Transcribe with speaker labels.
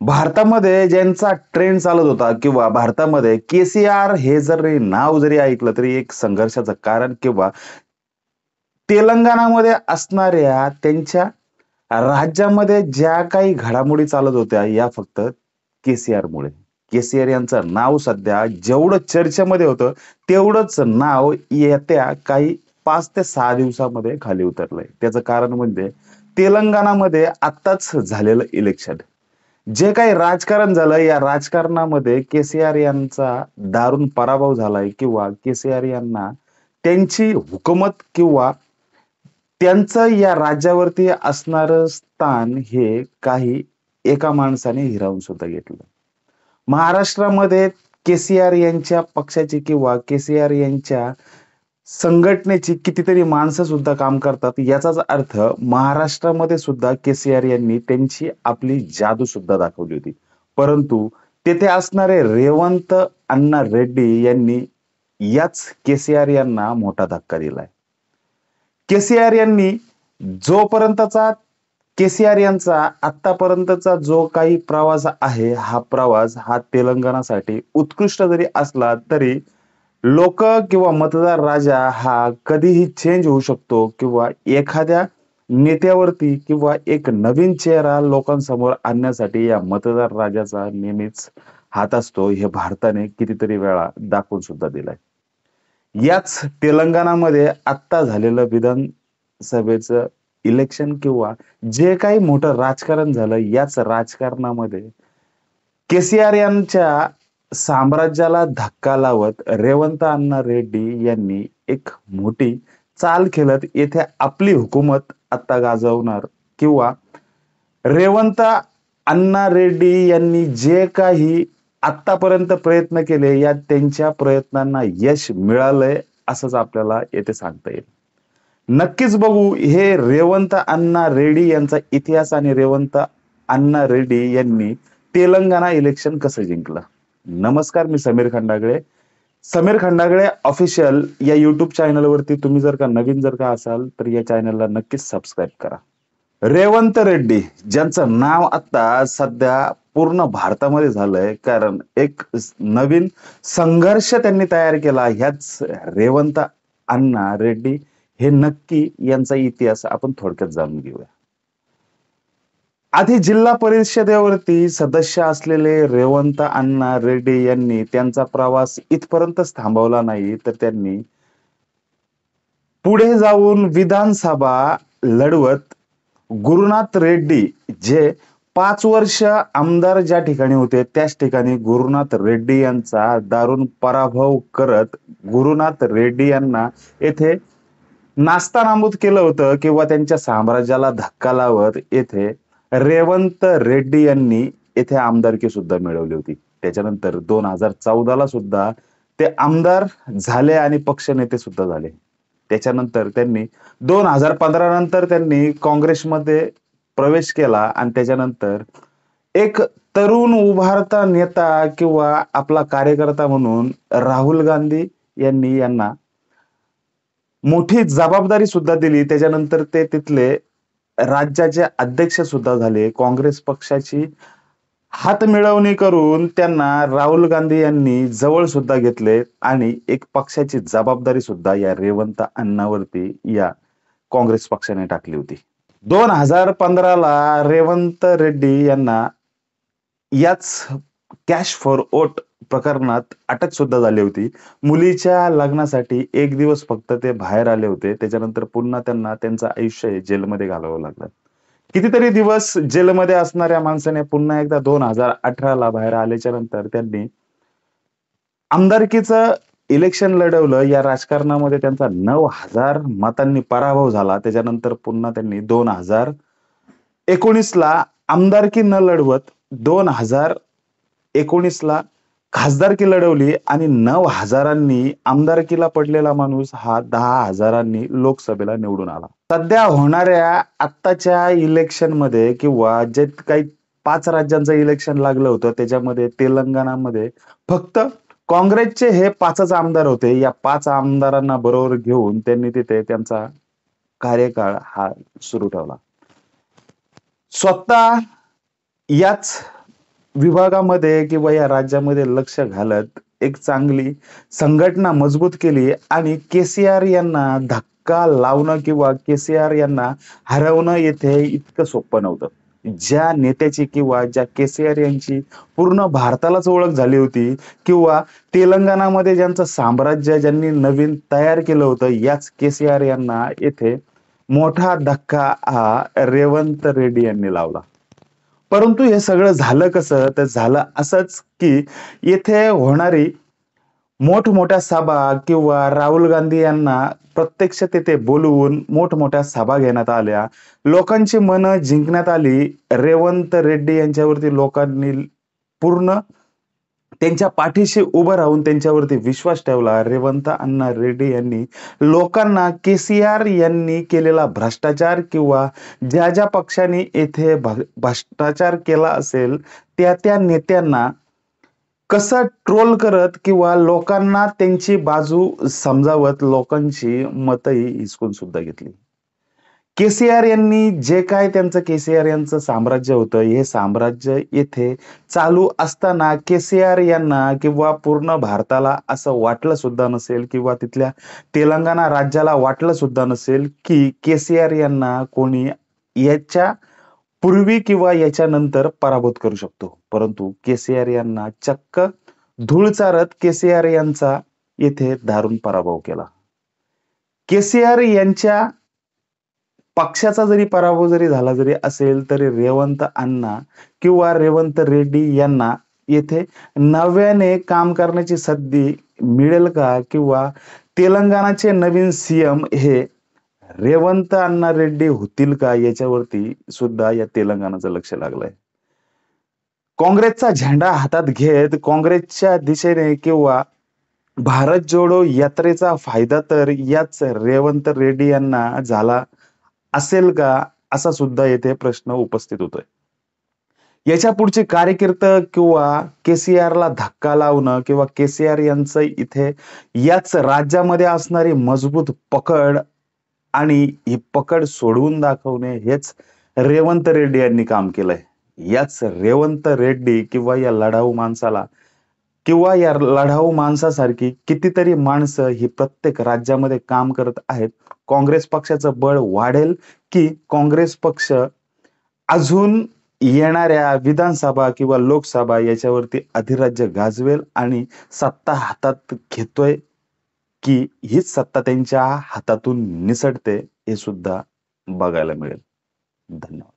Speaker 1: भारतामध्ये ज्यांचा ट्रेंड चालत होता किंवा भारतामध्ये के-सी-आर हे जरी नाव जरी ऐकलं तरी एक संघर्षाचं कारण किंवा तेलंगणामध्ये असणाऱ्या त्यांच्या राज्यामध्ये ज्या काही घडामोडी चालत होत्या या फक्त के-सी-आरमुळे. के-सी-आर यांचं नाव सध्या जेवढं चर्चेमध्ये होतं, तेवढंच नाव येत्या काही 5 ते 6 दिवसामध्ये खाली उतरलंय. त्याचं कारण म्हणजे तेलंगणामध्ये आत्ताच झालेलं इलेक्शन. जे काही राजकारण झालं, या राजकारणामध्ये के-सी-आर यांचा दारुण पराभव झालाय किंवा के-सी-आर यांना त्यांची हुकूमत किंवा त्यांचं या राज्यावरती असणारं स्थान हे काही एका माणसाने हिरावून सुद्धा घेतलं. महाराष्ट्रामध्ये के-सी-आर यांच्या पक्षाची किंवा के-सी-आर यांच्या संघटनेची कितीतरी माणसं सुद्धा काम करतात. याचाच अर्थ महाराष्ट्रामध्ये सुद्धा के-सी-आर यांनी त्यांची आपली जादू सुद्धा दाखवली होती. परंतु तेथे असणारे रेवंत अण्णा रेड्डी यांनी याच के-सी-आर यांना मोठा धक्का दिलाय. के-सी-आर यांनी जोपर्यंतचा के-सी-आर यांचा आतापर्यंतचा जो काही प्रवास आहे, हा प्रवास हा तेलंगणासाठी उत्कृष्ट जरी असला तरी लोक किंवा मतदार राजा हा कधीही चेंज होऊ शकतो किंवा एखाद्या नेत्यावरती किंवा एक नवीन चेहरा लोकांसमोर आणण्यासाठी या मतदार राजाचा नेहमीच हात असतो. हे भारताने कितीतरी वेळा दाखवून सुद्धा दिलाय. याच तेलंगणामध्ये आत्ता झालेलं विधानसभेचं इलेक्शन किंवा जे काही मोठं राजकारण झालं, याच राजकारणामध्ये के-सी-आर यांच्या साम्राज्याला धक्का लावत रेवंत अण्णा रेड्डी यांनी एक मोठी चाल खेळत येथे आपली हुकूमत आता गाजवणार किंवा रेवंत अण्णा रेड्डी यांनी जे काही आतापर्यंत प्रयत्न केले, या त्यांच्या प्रयत्नांना यश मिळालंय असंच आपल्याला येथे सांगता येईल. नक्कीच बघू हे रेवंत अण्णा रेड्डी यांचा इतिहास आणि रेवंत अण्णा रेड्डी यांनी तेलंगणा इलेक्शन कसं जिंकलं. नमस्कार, मी समीर खंडागळे. समीर खंडागळे ऑफिशियल या युट्यूब चॅनलवरती तुम्ही जर का नवीन जर का असाल तर या चॅनलला नक्कीच सबस्क्राईब करा. रेवंत रेड्डी ज्यांचं नाव आता सध्या पूर्ण भारतामध्ये झालंय, कारण एक नवीन संघर्ष त्यांनी तयार केला. ह्याच रेवंत अण्णा रेड्डी हे नक्की यांचा इतिहास आपण थोडक्यात जाणून घेऊया. आधी जिल्हा परिषदेवरती सदस्य असलेले रेवंत अण्णा रेड्डी यांनी त्यांचा प्रवास इथपर्यंतच थांबवला नाही, तर त्यांनी पुढे जाऊन विधानसभा लढवत गुरुनाथ रेड्डी जे 5 वर्ष आमदार ज्या ठिकाणी होते त्याच ठिकाणी गुरुनाथ रेड्डी यांचा दारुण पराभव करत गुरुनाथ रेड्डी यांना येथे नास्तानाबूद केलं होतं किंवा त्यांच्या साम्राज्याला धक्का लावत येथे रेवंत रेड्डी यांनी येथे आमदारकी सुद्धा मिळवली होती. त्याच्यानंतर 2014 ला सुद्धा ते आमदार झाले आणि पक्षनेते सुद्धा झाले. त्याच्यानंतर त्यांनी 2015 नंतर त्यांनी काँग्रेसमध्ये प्रवेश केला आणि त्याच्यानंतर एक तरुण उभारता नेता किंवा आपला कार्यकर्ता म्हणून राहुल गांधी यांनी यांना मोठी जबाबदारी सुद्धा दिली. त्याच्यानंतर ते तिथले राज्याचे अध्यक्ष सुद्धा झाले. काँग्रेस पक्षाची हातमिळवणी करून त्यांना राहुल गांधी यांनी जवळ सुद्धा घेतले आणि एक पक्षाची जबाबदारी सुद्धा या रेवंत अण्णावरती या काँग्रेस पक्षाने टाकली होती. 2015 ला रेवंत रेड्डी यांना याच कॅश फॉर वोट प्रकरणात अटक सुद्धा झाली होती. मुलीच्या लग्नासाठी 1 दिवस फक्त ते बाहेर आले होते. त्याच्यानंतर पुन्हा त्यांना त्यांचं आयुष्य जेलमध्ये घालवावं लागलं. कितीतरी दिवस जेलमध्ये असणाऱ्या माणसाने पुन्हा एकदा 2018 ला बाहेर आल्याच्या नंतर त्यांनी आमदारकीचं इलेक्शन लढवलं. या राजकारणामध्ये त्यांचा 9,000 मतांनी पराभव झाला. त्याच्यानंतर पुन्हा त्यांनी 2019 ला आमदारकी न लढवत 2019 ला खासदारकी लढवली आणि 9,000 आमदारकीला पडलेला माणूस हा 10,000 लोकसभेला निवडून आला. सध्या होणाऱ्या आत्ताच्या इलेक्शन मध्ये किंवा जे काही 5 राज्यांचं इलेक्शन लागलं होतं त्याच्यामध्ये तेलंगणामध्ये फक्त काँग्रेसचे हे 5च आमदार होते. या 5 आमदारांना बरोबर घेऊन त्यांनी तिथे त्यांचा कार्यकाळ हा सुरू ठेवला. स्वतः याच विभागामध्ये किंवा या राज्यामध्ये लक्ष घालत एक चांगली संघटना मजबूत केली आणि केसीआर यांना धक्का लावणं किंवा केसीआर यांना हरवणं येथे इतकं सोपं नव्हतं. ज्या नेत्याची किंवा ज्या केसीआर यांची पूर्ण भारतालाच ओळख झाली होती किंवा तेलंगणामध्ये ज्यांचं साम्राज्य ज्यांनी नवीन तयार केलं होतं, याच केसीआर यांना येथे मोठा धक्का हा रेवंत रेड्डी यांनी लावला. परंतु हे सगळं झालं कसं? तर झालं असंच की येथे होणारी मोठमोठ्या सभा किंवा राहुल गांधी यांना प्रत्यक्ष तिथे बोलवून मोठमोठ्या सभा घेण्यात आल्या. लोकांची मनं जिंकण्यात आली. रेवंत रेड्डी यांच्यावरती लोकांनी पूर्ण त्यांच्या पाठीशी उभं राहून त्यांच्यावरती विश्वास ठेवला. रेवंत अण्णा रेड्डी यांनी लोकांना केसीआर यांनी केलेला भ्रष्टाचार किंवा ज्या ज्या पक्षांनी येथे भ्रष्टाचार केला असेल त्या नेत्यांना कसं ट्रोल करत किंवा लोकांना त्यांची बाजू समजावत लोकांची मतही हिसकून सुद्धा घेतली. केसीआर यांनी जे काय त्यांचं केसीआर यांचं साम्राज्य होतं, हे साम्राज्य येथे चालू असताना केसीआर यांना किंवा पूर्ण भारताला असं वाटलं सुद्धा नसेल किंवा तिथल्या तेलंगणा राज्याला वाटलं सुद्धा नसेल की केसीआर यांना कोणी याच्या पूर्वी किंवा याच्यानंतर पराभूत करू शकतो. परंतु केसीआर यांना चक्क धूळ चारत केसीआर यांचा येथे दारुण पराभव केला. केसीआर यांच्या पक्षाचा जरी पराभव जरी झाला जरी असेल तरी रेवंत अण्णा किंवा रेवंत रेड्डी यांना येथे नव्याने काम करण्याची संधी मिळेल का किंवा तेलंगणाचे नवीन सीएम हे रेवंत अण्णा रेड्डी होतील का, याच्यावरती सुद्धा या तेलंगणाचं लक्ष लागलंय. काँग्रेसचा झेंडा हातात घेत काँग्रेसच्या दिशेने किंवा भारत जोडो यात्रेचा फायदा तर याच रेवंत रेड्डी यांना झाला असेल का, असा सुद्धा येथे प्रश्न उपस्थित होतोय. याच्या पुढची कारकीर्द किंवा केसीआरला धक्का लावणं किंवा केसीआर यांचं इथे याच राज्यामध्ये असणारी मजबूत पकड आणि ही पकड सोडवून दाखवणे हेच रेवंत रेड्डी यांनी काम केलंय. याच रेवंत रेड्डी किंवा या लढाऊ माणसाला किंवा या लढाऊ माणसासारखी कितीतरी माणसं ही प्रत्येक राज्यामध्ये काम करत आहेत. काँग्रेस पक्षाचं बळ वाढेल की काँग्रेस पक्ष अजून येणाऱ्या विधानसभा किंवा लोकसभा याच्यावरती अधिराज्य गाजवेल आणि सत्ता हातात घेतोय की हीच सत्ता त्यांच्या हातातून निसटते, हे सुद्धा बघायला मिळेल. धन्यवाद.